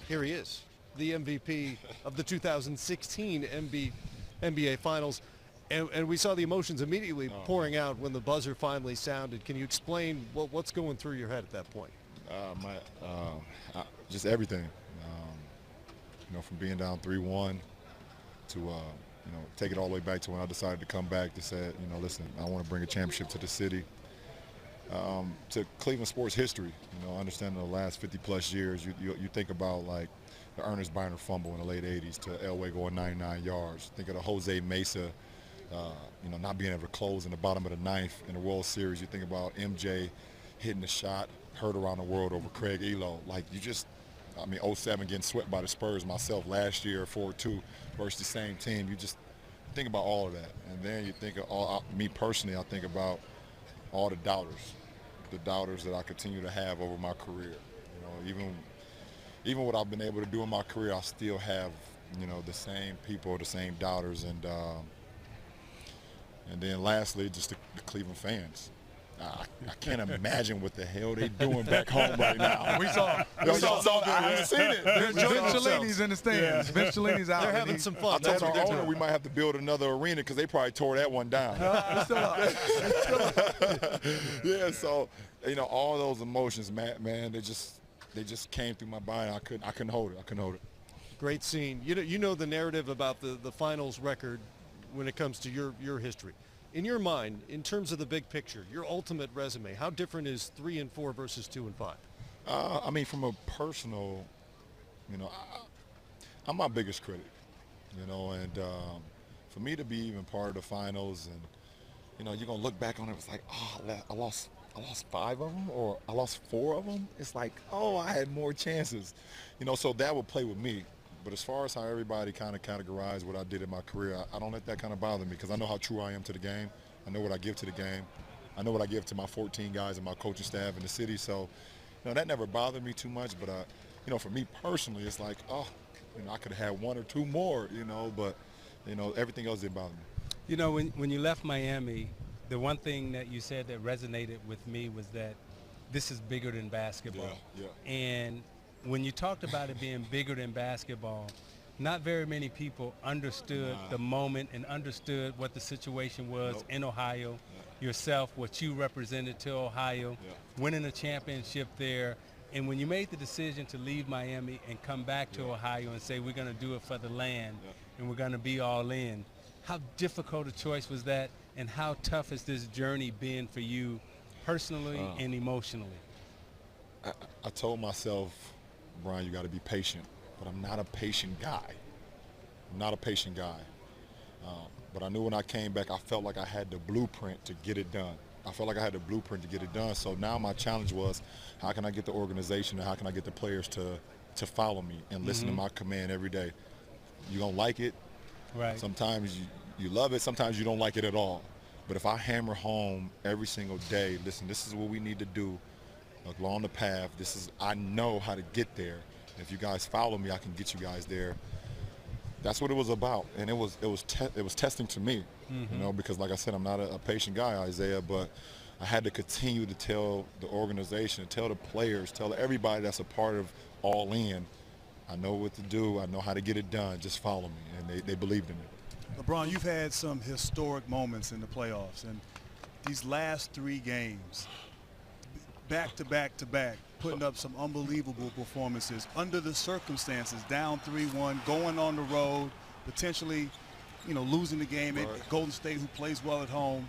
here he is, the MVP of the 2016 NBA Finals. And we saw the emotions immediately pouring out when the buzzer finally sounded. Can you explain what's going through your head at that point? Just everything. From being down 3-1 to take it all the way back to when I decided to come back to say, listen, I want to bring a championship to the city, to Cleveland sports history. Understanding the last 50-plus years, you think about like the Ernest Biner fumble in the late 80s to Elway going 99 yards. Think of the Jose Mesa, not being able to close in the bottom of the ninth in the World Series. You think about MJ hitting the shot, heard around the world over Craig Elo. Like 07 getting swept by the Spurs myself last year, 4-2 versus the same team. You just think about all of that. And then you think of me personally, I think about all the doubters that I continue to have over my career. Even what I've been able to do in my career, I still have, the same people, the same doubters. And then lastly, just the Cleveland fans. I can't imagine what the hell they doing back home right now. We saw. I haven't seen it. Vince Cellini's in the stands. Vince Cellini's out. They're having some fun. I told our owner we might have to build another arena because they probably tore that one down. It's still up. Yeah, so all those emotions, man, they just came through my body. I couldn't hold it. Great scene. You know the narrative about the finals record when it comes to your history. In your mind, in terms of the big picture, your ultimate resume, how different is 3-4 versus 2-5? From a personal, I'm my biggest critic, and for me to be even part of the finals, and you're gonna look back on it, it's like, I lost 5 of them, or I lost 4 of them. It's like, I had more chances, so that would play with me. But as far as how everybody kind of categorized what I did in my career, I don't let that kind of bother me because I know how true I am to the game. I know what I give to the game. I know what I give to my 14 guys and my coaching staff in the city. So, that never bothered me too much. But, for me personally, it's like, I could have had 1 or 2 more, but, everything else didn't bother me. When you left Miami, the one thing that you said that resonated with me was that this is bigger than basketball. Yeah. And when you talked about it being bigger than basketball, not very many people understood the moment and understood what the situation was in Ohio, yourself, what you represented to Ohio, winning a championship there. And when you made the decision to leave Miami and come back to Ohio and say, we're going to do it for the land and we're going to be all in, how difficult a choice was that, and how tough has this journey been for you personally and emotionally? I told myself, Brian, you got to be patient, but I'm not a patient guy. But I knew when I came back, I felt like I had the blueprint to get it done. So now my challenge was, how can I get the organization and how can I get the players to follow me and listen to my command every day? You're going to like it. Right. Sometimes you love it. Sometimes you don't like it at all. But if I hammer home every single day, listen, this is what we need to do along the path. I know how to get there. If you guys follow me, I can get you guys there. That's what it was about, and it was testing to me, because like I said, I'm not a patient guy, Isaiah, but I had to continue to tell the organization, tell the players, tell everybody that's a part of All In, I know what to do, I know how to get it done, just follow me, and they believed in me. LeBron, you've had some historic moments in the playoffs, and these last 3 games, back to back, putting up some unbelievable performances under the circumstances, down 3-1, going on the road, potentially, losing the game at Golden State, who plays well at home.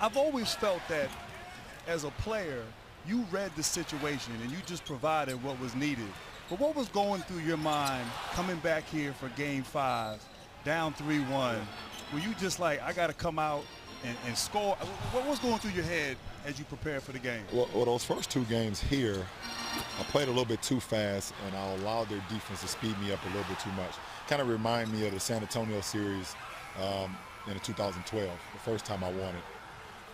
I've always felt that as a player, you read the situation and you just provided what was needed. But what was going through your mind coming back here for Game 5, down 3-1? Were you just like, I got to come out and score? What was going through your head as you prepare for the game? Well, those first 2 games here, I played a little bit too fast, and I allowed their defense to speed me up a little bit too much. Kind of remind me of the San Antonio series in 2012, the first time I won it.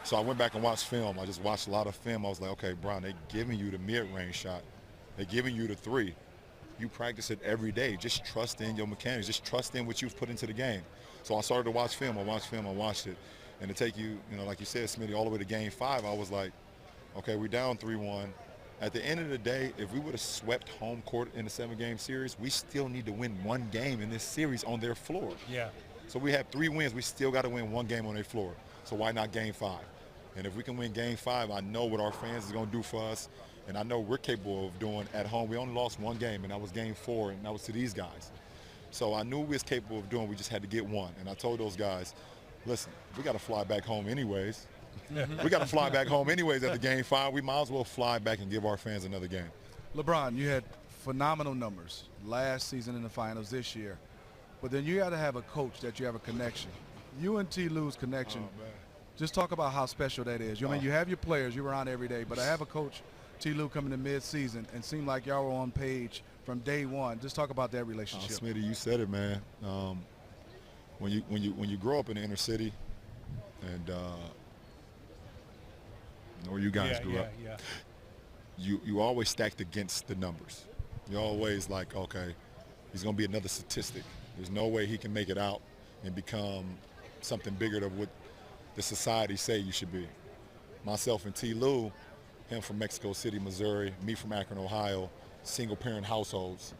So I went back and watched film. I just watched a lot of film. I was like, okay, Brian, they're giving you the mid-range shot. They're giving you the 3. You practice it every day. Just trust in your mechanics. Just trust in what you've put into the game. So I started to watch film. I watched it. And to take you, like you said, Smitty, all the way to Game 5, I was like, okay, we're down 3-1 at the end of the day, if we would have swept home court in the 7-game series, we still need to win one game in this series on their floor. Yeah. So we have 3 wins. We still got to win one game on their floor. So why not Game 5? And if we can win Game 5, I know what our fans is going to do for us, and I know we're capable of doing at home. We only lost one game, and that was Game 4, and that was to these guys. So I knew we was capable of doing. We just had to get one. And I told those guys, listen, we got to fly back home anyways. We got to fly back home anyways after Game 5. We might as well fly back and give our fans another game. LeBron, you had phenomenal numbers last season in the finals, this year. But then you got to have a coach that you have a connection. You and T. Lue's connection, just talk about how special that is. I mean, you have your players, you're around every day, but I have a coach, T. Lue, coming in mid-season and seemed like y'all were on page from day one. Just talk about that relationship. Smitty, you said it, man. When you grow up in the inner city, and where you guys grew up, you always stacked against the numbers. You're always like, okay, he's going to be another statistic. There's no way he can make it out and become something bigger than what the society say you should be. Myself and T. Lue, him from Mexico City, Missouri, me from Akron, Ohio, single-parent households,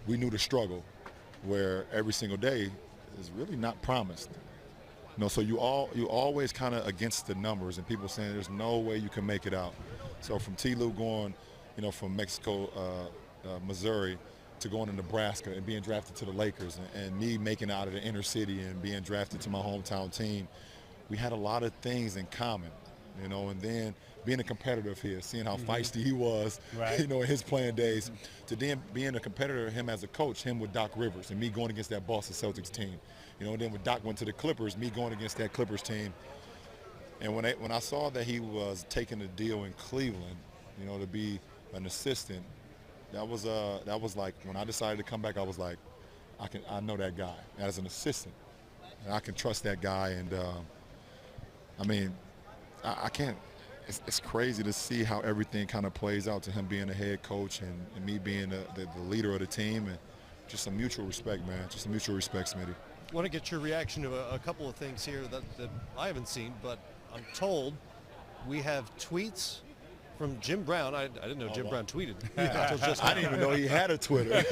we knew the struggle where every single day is really not promised. You know, so you always kind of against the numbers, and people saying there's no way you can make it out. So from T. Lue going, you know, from Mexico, Missouri, to going to Nebraska and being drafted to the Lakers, and me making it out of the inner city and being drafted to my hometown team, we had a lot of things in common, you know, and then being a competitor here, seeing how feisty he was, you know, in his playing days, to then being a competitor, him as a coach, him with Doc Rivers, and me going against that Boston Celtics team, you know, and then when Doc went to the Clippers, me going against that Clippers team. And when I saw that he was taking a deal in Cleveland, you know, to be an assistant, that was like, when I decided to come back, I was like, I know that guy as an assistant, and I can trust that guy. And I mean, I can't. It's crazy to see how everything kind of plays out, to him being a head coach and me being the leader of the team, and just a mutual respect, man. Just a mutual respect, Smitty. I want to get your reaction to a couple of things here that I haven't seen, but I'm told we have tweets from Jim Brown. I didn't know Jim Brown tweeted until just now. I didn't even know he had a Twitter.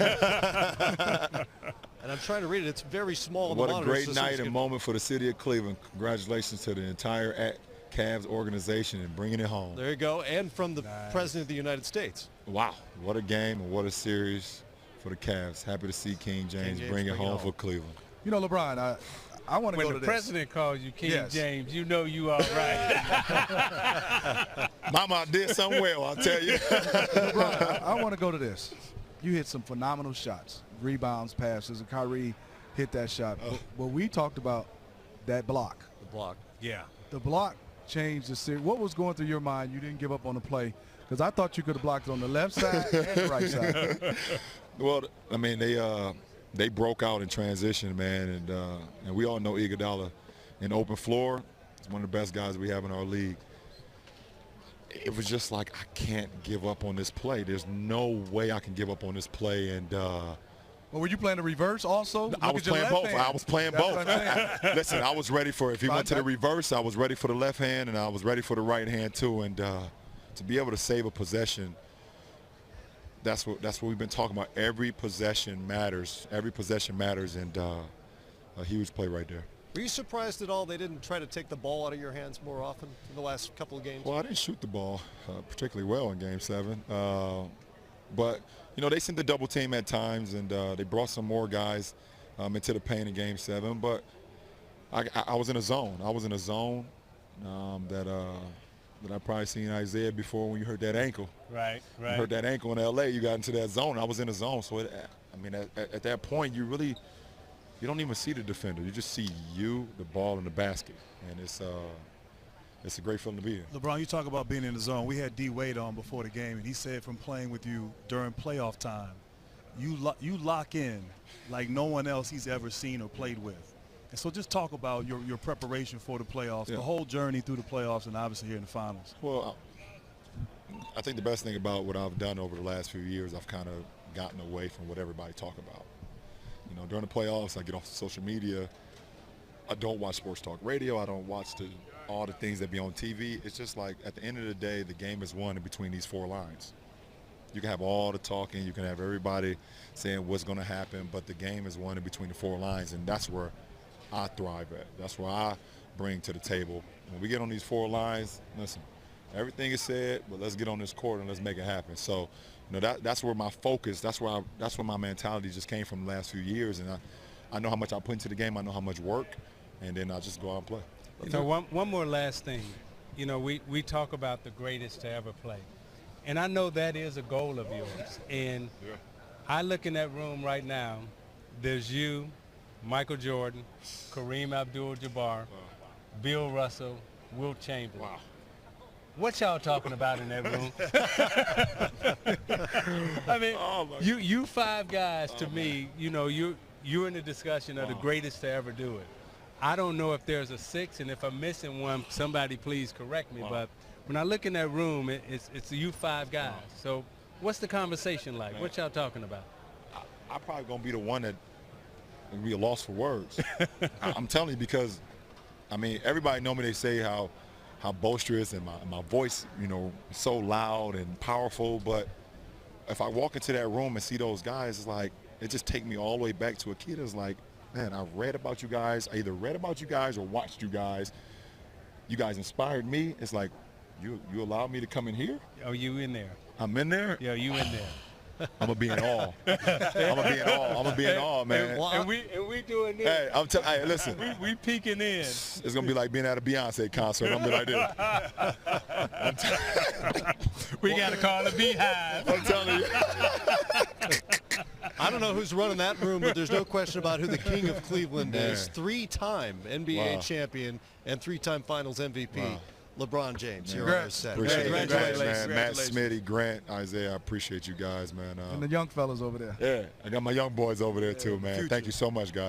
And I'm trying to read it. It's very small. What a great night and moment for the city of Cleveland. Congratulations to the entire Cavs organization and bringing it home. There you go. And from the President of the United States. Wow. What a game and what a series for the Cavs. Happy to see King James bring it home for Cleveland. You know, LeBron, I want to go to this. When the president calls you King James, you know you all right. Mama did something well, I'll tell you. LeBron, I want to go to this. You hit some phenomenal shots, rebounds, passes, and Kyrie hit that shot. But we talked about that block. The block. Yeah. The block changed the series. What was going through your mind? You didn't give up on the play, because I thought you could have blocked it on the left side and the right side. Well, I mean, they broke out in transition, man, and we all know Iguodala in open floor. He's one of the best guys we have in our league. It was just like, I can't give up on this play. There's no way I can give up on this play. And well, were you playing the reverse also? I was playing both. I was playing both. Listen, I was ready for it. If he went to the reverse, I was ready for the left hand, and I was ready for the right hand too. And to be able to save a possession, that's what we've been talking about. Every possession matters. Every possession matters, and a huge play right there. Were you surprised at all they didn't try to take the ball out of your hands more often in the last couple of games? Well, I didn't shoot the ball particularly well in Game 7. But, you know, they sent the double team at times, and they brought some more guys into the paint in Game 7. But I was in a zone. I was in a zone that I probably seen Isaiah before when you hurt that ankle. Right. You hurt that ankle in L.A., you got into that zone. I was in a zone. So, I mean, at that point, you don't even see the defender. You just see the ball, and the basket. And it's a great feeling to be in. LeBron, you talk about being in the zone. We had D. Wade on before the game, and he said from playing with you during playoff time, you lock in like no one else he's ever seen or played with. And so just talk about your preparation for the playoffs, the whole journey through the playoffs, and obviously here in the finals. Well, I think the best thing about what I've done over the last few years, I've kind of gotten away from what everybody talk about. You know, during the playoffs, I get off social media. I don't watch sports talk radio. I don't watch all the things that be on TV. It's just like, at the end of the day, the game is won in between these 4 lines. You can have all the talking. You can have everybody saying what's going to happen, but the game is won in between the four lines, and that's where I thrive at. That's where I bring to the table. When we get on these four lines, listen, everything is said, but let's get on this court and let's make it happen. So, that's where my focus, that's where my mentality just came from the last few years, and I know how much I put into the game. I know how much work, and then I just go out and play. So one more last thing. We talk about the greatest to ever play. And I know that is a goal of yours. And I look in that room right now, there's you, Michael Jordan, Kareem Abdul-Jabbar, Bill Russell, Wilt Chamberlain. Wow. What y'all talking about in that room? I mean, you five guys, to me, you're in the discussion of the greatest to ever do it. I don't know if there's a six, and if I'm missing one, somebody please correct me. But when I look in that room, it's you five guys. So what's the conversation like? What y'all talking about? I'm probably going to be the one that will be a loss for words. I'm telling you, because, everybody know me. They say how boisterous and my voice, so loud and powerful. But if I walk into that room and see those guys, it's like, it just take me all the way back to a kid. It's like, man, I read about you guys. I either read about you guys or watched you guys. You guys inspired me. It's like, you allowed me to come in here? Oh, you in there? I'm in there? Yeah, you in there. I'm gonna be in awe. I'm gonna be in awe, man. And we doing this. Hey, hey, listen. we peeking in. It's gonna be like being at a Beyonce concert. I'm gonna be like this. We gotta call the Beehive. I'm telling you. I don't know who's running that room, but there's no question about who the king of Cleveland is. 3-time NBA champion and 3-time Finals MVP. LeBron James, you're on set. Appreciate it, Congratulations. man. Matt, Smitty, Grant, Isaiah, I appreciate you guys, man. And the young fellas over there. Yeah, I got my young boys over there too, man. Thank you so much, guys.